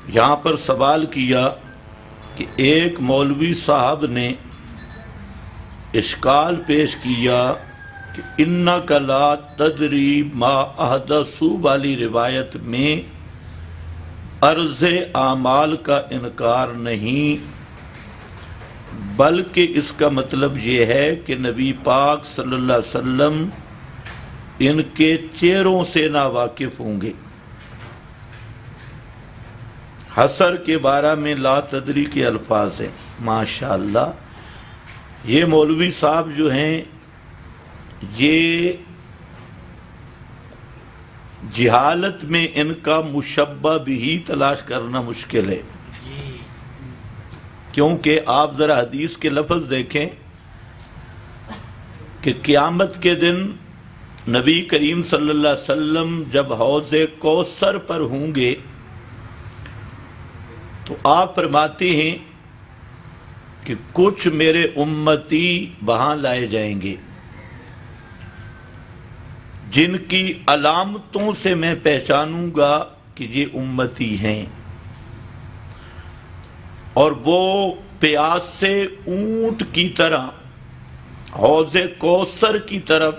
یہاں پر سوال کیا کہ ایک مولوی صاحب نے اشکال پیش کیا کہ انک لا تدری ما احدثوا والی روایت میں عرض اعمال کا انکار نہیں، بلکہ اس کا مطلب یہ ہے کہ نبی پاک صلی اللہ علیہ وسلم ان کے چہروں سے نا واقف ہوں گے۔ حسر کے بارے میں لا تدری کے الفاظ ہیں۔ ماشاءاللہ یہ مولوی صاحب جو ہیں یہ جہالت میں ان کا مشبہ بھی تلاش کرنا مشکل ہے، کیونکہ آپ ذرا حدیث کے لفظ دیکھیں کہ قیامت کے دن نبی کریم صلی اللہ علیہ وسلم جب حوض کوثر پر ہوں گے تو آپ فرماتے ہیں کہ کچھ میرے امتی وہاں لائے جائیں گے جن کی علامتوں سے میں پہچانوں گا کہ یہ امتی ہیں، اور وہ پیاس سے اونٹ کی طرح حوض کوثر کی طرف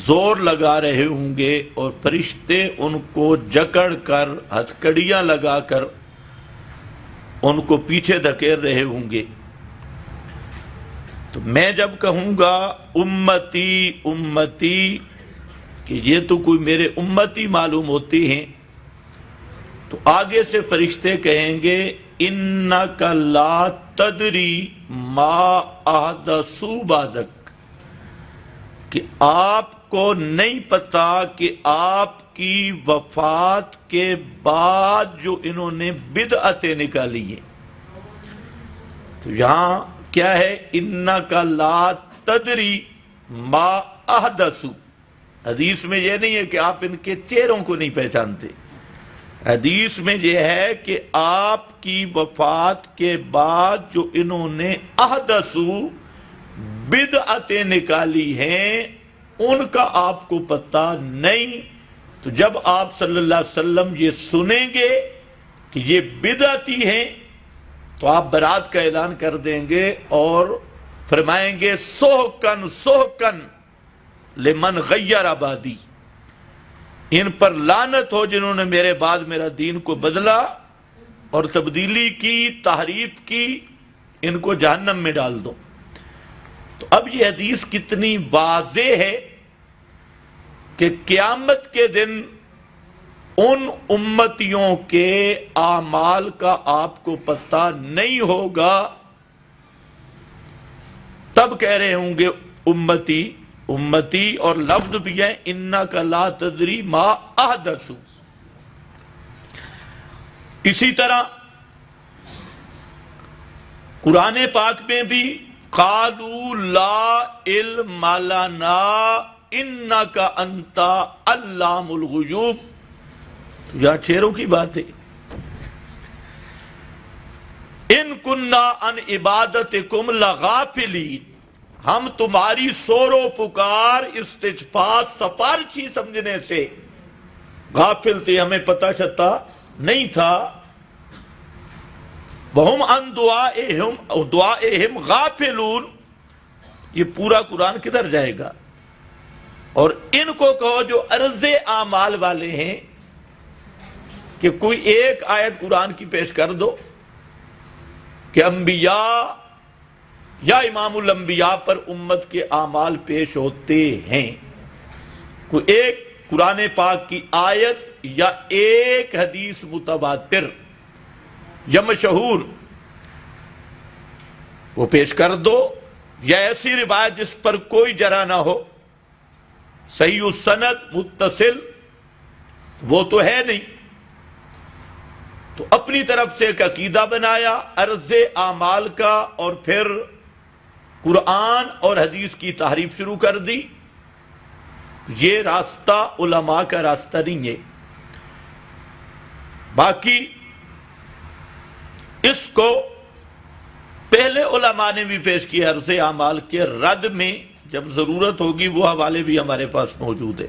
زور لگا رہے ہوں گے، اور فرشتے ان کو جکڑ کر ہتھکڑیاں لگا کر ان کو پیچھے دھکیل رہے ہوں گے۔ تو میں جب کہوں گا امتی امتی کہ یہ تو کوئی میرے امتی معلوم ہوتے ہیں، تو آگے سے فرشتے کہیں گے انک لا تدری ما احدثوا بعدک، کہ آپ کو نہیں پتا کہ آپ کی وفات کے بعد جو انہوں نے بدعتیں نکالی ہیں۔ تو یہاں کیا ہے؟ انک لا تدری ما احدثوا۔ حدیث میں یہ نہیں ہے کہ آپ ان کے چہروں کو نہیں پہچانتے، حدیث میں یہ ہے کہ آپ کی وفات کے بعد جو انہوں نے احدثوا بدعتیں نکالی ہیں ان کا آپ کو پتہ نہیں۔ تو جب آپ صلی اللہ علیہ وسلم یہ سنیں گے کہ یہ بدعتی ہیں تو آپ برات کا اعلان کر دیں گے اور فرمائیں گے سحقن سحقن لمن غیر آبادی، ان پر لعنت ہو جنہوں نے میرے بعد میرا دین کو بدلا اور تبدیلی کی، تحریف کی، ان کو جہنم میں ڈال دو۔ تو اب یہ حدیث کتنی واضح ہے کہ قیامت کے دن ان امتیوں کے اعمال کا آپ کو پتہ نہیں ہوگا، تب کہہ رہے ہوں گے امتی امتی، اور لفظ بھی ہے انک لا تدری ما احدثوا۔ اسی طرح قرآن پاک میں بھی قالوا لا علم لنا انک انت علام الغیوب، یہاں چہروں کی بات ہے۔ ان کننا عن عبادتکم لغافلین، ہم تمہاری سور و پکار استغفار سفارشی سمجھنے سے غافل تھے، ہمیں پتہ چلتا نہیں تھا۔ وہم عن دعائہم غافلون، یہ پورا قرآن کدھر جائے گا؟ اور ان کو کہو جو عرض اعمال والے ہیں کہ کوئی ایک آیت قرآن کی پیش کر دو کہ انبیاء یا امام الانبیاء پر امت کے اعمال پیش ہوتے ہیں، کوئی ایک قرآن پاک کی آیت یا ایک حدیث متواتر یا مشہور وہ پیش کر دو، یا ایسی روایت جس پر کوئی جرح نہ ہو، صحیح السند متصل، وہ تو ہے نہیں۔ تو اپنی طرف سے ایک عقیدہ بنایا عرض اعمال کا، اور پھر قرآن اور حدیث کی تحریف شروع کر دی۔ یہ راستہ علماء کا راستہ نہیں ہے۔ باقی اس کو پہلے علماء نے بھی پیش کیا عرض اعمال کے رد میں، جب ضرورت ہوگی وہ حوالے بھی ہمارے پاس موجود ہے۔